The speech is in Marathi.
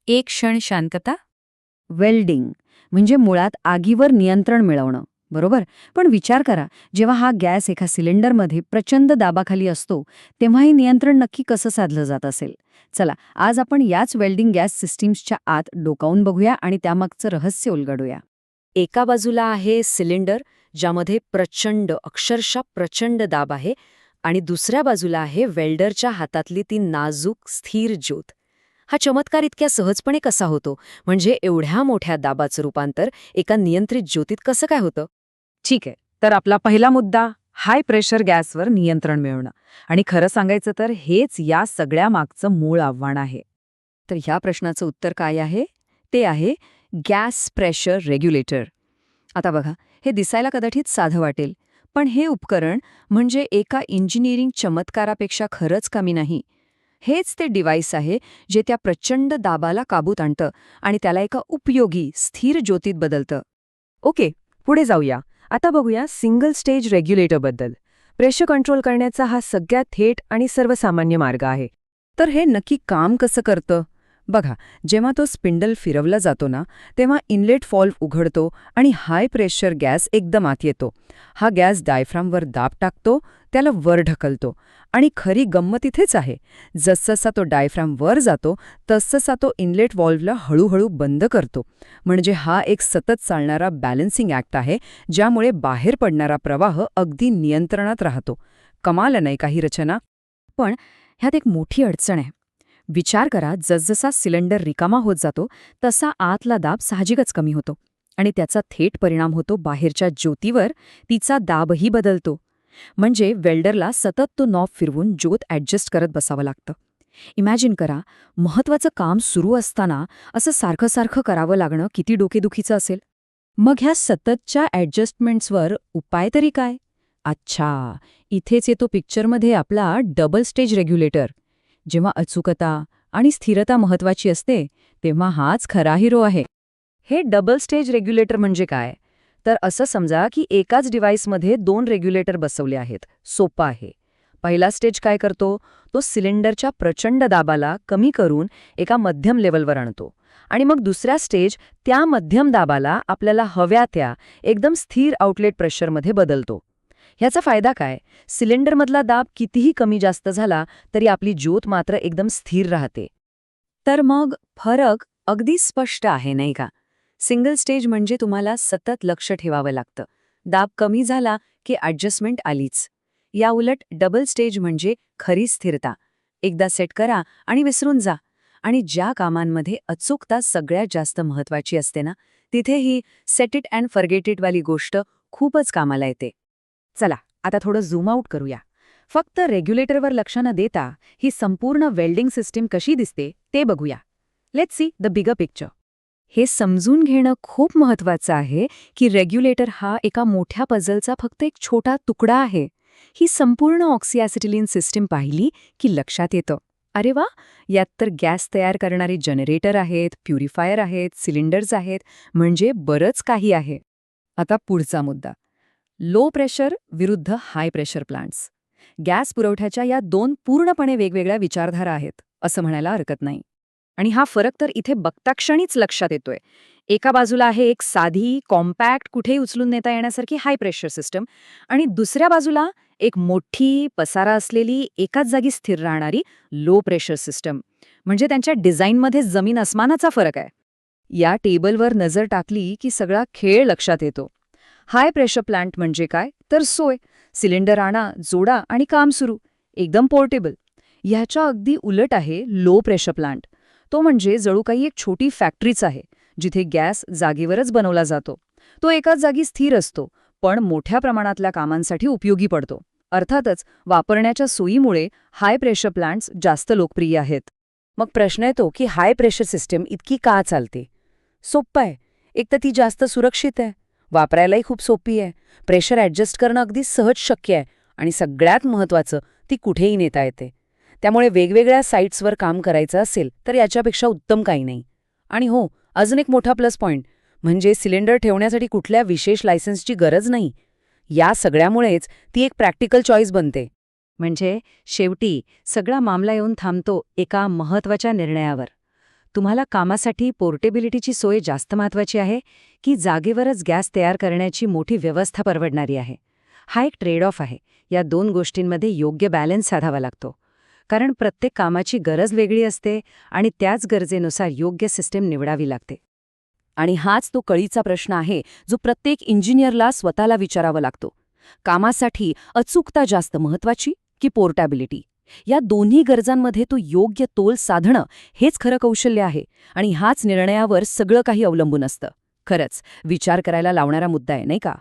एक क्षण शांतता. वेल्डिंग म्हणजे मुळात आगीवर नियंत्रण मिळवणं, बरोबर? पण विचार करा, जेव्हा हा गॅस एका सिलेंडरमध्ये प्रचंड दाबाखाली असतो, तेव्हा हे नियंत्रण नक्की कसं साधलं जात असेल? चला, आज आपण याच वेल्डिंग गॅस सिस्टीम्सच्या आत डोकावून बघूया आणि त्यामागचं रहस्य उलगडूया. एका बाजूला आहे सिलेंडर, ज्यामध्ये प्रचंड, अक्षरशः प्रचंड दाब आहे, आणि दुसऱ्या बाजूला आहे वेल्डरच्या हातातली ती नाजूक, स्थिर ज्योत. हा चमत्कार इतक्या सहजपणे कसा होतो? म्हणजे एवढ्या मोठ्या दाबाचं रूपांतर एका नियंत्रित ज्योतीत कसं काय होतं? ठीक आहे, तर आपला पहिला मुद्दा, हाय प्रेशर गॅसवर नियंत्रण मिळवणं. आणि खरं सांगायचं तर हेच या सगळ्या मागचं मूळ आव्हान आहे. तर ह्या प्रश्नाचं उत्तर काय आहे? ते आहे गॅस प्रेशर रेग्युलेटर. आता बघा, हे दिसायला कदाचित साधं वाटेल, पण हे उपकरण म्हणजे एका इंजिनिअरिंग चमत्कारापेक्षा खरंच कमी नाही. हेच ते डिव्हाइस आहे जे त्या प्रचंड दाबाला काबूत आणतं आणि त्याला एका उपयोगी, स्थिर ज्योतीत बदलतं. ओके, पुढे जाऊया. आता बघूया सिंगल स्टेज रेग्युलेटरबद्दल. प्रेशर कंट्रोल करण्याचा हा सगळ्यात थेट आणि सर्वसामान्य मार्ग आहे. तर हे नक्की काम कसं करतं? बघा, जेव्हा तो स्पिंडल फिरवला जातो ना, तेव्हा इनलेट व्हॉल्व्ह उघडतो आणि हाय प्रेशर गॅस एकदम आत येतो. हा गॅस डायफ्रामवर दाब टाकतो, त्याला वर ढकलतो. आणि खरी गंमत इथेच आहे. जसजसा तो डायफ्राम वर जातो, तसतसा तो इनलेट व्हॉल्व्हला हळूहळू बंद करतो. म्हणजे हा एक सतत चालणारा बॅलन्सिंग ॲक्ट आहे, ज्यामुळे बाहेर पडणारा प्रवाह अगदी नियंत्रणात राहतो. कमाल नाही काही रचना? पण ह्यात एक मोठी अडचण आहे. विचार करा, जसजसा सिलेंडर रिकामा होत जातो तसा आतला दाब साहजिकच कमी होतो आणि त्याचा थेट परिणाम होतो बाहेरच्या ज्योतीवर. तिचा दाबही बदलतो. म्हणजे वेल्डरला सतत तो नॉब फिरवून ज्योत ॲडजस्ट करत बसावं लागतं. इमॅजिन करा, महत्वाचं काम सुरू असताना असं सारखं सारखं करावं लागणं किती डोकेदुखीचं असेल. मग ह्या सततच्या ॲडजस्टमेंट्सवर उपाय तरी काय? अच्छा, इथेच येतो पिक्चरमध्ये आपला डबल स्टेज रेग्युलेटर. जेव्हा अचूकता आणि स्थिरता महत्वाची असते, तेव्हा हाच खरा हिरो आहे. हे डबल स्टेज रेग्युलेटर म्हणजे काय? तर असं समजा की एकाच डिव्हाइसमध्ये 2 रेग्युलेटर बसवले आहेत. सोपं आहे. पहिला स्टेज काय करतो? तो सिलेंडरच्या प्रचंड दाबाला कमी करून एका मध्यम लेवलवर आणतो. आणि मग दुसरा स्टेज त्या मध्यम दाबाला आपल्याला हव्या त्या एकदम स्थिर आउटलेट प्रेशरमध्ये बदलतो. ह्याचा फायदा काय? सिलेंडरमधला दाब कितीही कमी जास्त झाला तरी आपली ज्योत मात्र एकदम स्थिर राहते. तर मग फरक अगदी स्पष्ट आहे, नाही का? सिंगल स्टेज म्हणजे तुम्हाला सतत लक्ष ठेवावं लागतं. दाब कमी झाला की ॲडजस्टमेंट आलीच. याउलट डबल स्टेज म्हणजे खरी स्थिरता. एकदा सेट करा आणि विसरून जा. आणि ज्या कामांमध्ये अचूकता सगळ्यात जास्त महत्वाची असते ना, तिथे ही set it and forget it वाली गोष्ट खूपच कामाला येते. चला, आता थोडं झूम आउट करूया. फक्त रेग्युलेटरवर लक्ष न देता ही संपूर्ण वेल्डिंग सिस्टीम कशी दिसते ते बघूया. Let's see the bigger picture. हे समजून घेणं खूप महत्वाचं आहे की रेग्युलेटर हा एका मोठ्या पझलचा फक्त एक छोटा तुकडा आहे. ही संपूर्ण ऑक्सिॲसिटिलीन सिस्टीम पाहिली की लक्षात येतं, अरे वा, यात तर गॅस तयार करणारे जनरेटर आहेत, प्युरिफायर आहेत, सिलेंडर्स आहेत, म्हणजे बरंच काही आहे. आता पुढचा मुद्दा, लो प्रेशर विरुद्ध हाय प्रेशर प्लांट्स. गॅस पुरवठ्याच्या या 2 पूर्णपणे वेगवेगळ्या विचारधारा आहेत, असं म्हणायला हरकत नाही. आणि हा फरक तर इथे बघता क्षणीच लक्षात येतोय. एका बाजूला आहे एक साधी, कॉम्पॅक्ट, कुठेही उचलून नेता येण्यासारखी हाय प्रेशर सिस्टम, आणि दुसऱ्या बाजूला एक मोठी, पसारा असलेली, एकाच जागी स्थिर राहणारी लो प्रेशर सिस्टम. म्हणजे त्यांच्या डिझाईनमध्ये जमीन अस्मानाचा फरक आहे. या टेबलवर नजर टाकली की सगळा खेळ लक्षात येतो. हाय प्रेशर प्लांट म्हणजे काय? तर सोय. सिलेंडर आणा, जोडा आणि काम सुरू. एकदम पोर्टेबल. ह्याच्या अगदी उलट आहे लो प्रेशर प्लांट. तो म्हणजे जणू काही एक छोटी फॅक्टरीच आहे, जिथे गॅस जागेवरच बनवला जातो. तो एकाच जागी स्थिर असतो, पण मोठ्या प्रमाणातल्या कामांसाठी उपयोगी पडतो. अर्थातच वापरण्याच्या सोयीमुळे हाय प्रेशर प्लांट्स जास्त लोकप्रिय आहेत. मग प्रश्न येतो की हाय प्रेशर सिस्टीम इतकी का चालते? सोप्पं आहे. एक तर ती जास्त सुरक्षित आहे, वापरायलाही खूप सोपी आहे, प्रेशर ॲडजस्ट करणं अगदी सहज शक्य आहे, आणि सगळ्यात महत्त्वाचं, ती कुठेही नेता येते. त्यामुळे वेगवेगळ्या साईट्सवर काम करायचं असेल तर याच्यापेक्षा उत्तम काही नाही. आणि हो, अजून एक मोठा प्लस पॉइंट म्हणजे सिलेंडर ठेवण्यासाठी कुठल्या विशेष लायसन्सची गरज नाही. या सगळ्यामुळेच ती एक प्रॅक्टिकल चॉईस बनते. म्हणजे शेवटी सगळा मामला येऊन थांबतो एका महत्वाच्या निर्णयावर. तुम्हाला कामासाठी पोर्टेबिलिटीची सोय जास्त महत्वाची आहे की जागेवरच गॅस तयार करण्याची मोठी व्यवस्था परवडणारी आहे? हा एक ट्रेड ऑफ आहे. या दोन गोष्टींमध्ये योग्य बॅलन्स साधावा लागतो. कारण प्रत्येक कामाची गरज वेगळी असते आणि त्याच गरजेनुसार योग्य सिस्टीम निवडावी लागते. आणि हाच तो कळीचा प्रश्न आहे जो प्रत्येक इंजिनियरला स्वतःला विचारावा लागतो. कामासाठी अचूकता जास्त महत्वाची की पोर्टेबिलिटी? या दोन्ही गरजांमध्ये तो योग्य तोल साधणं हेच खरं कौशल्य आहे आणि हाच निर्णयावर सगळं काही अवलंबून असतं. खरंच विचार करायला लावणारा मुद्दा आहे, नाही का?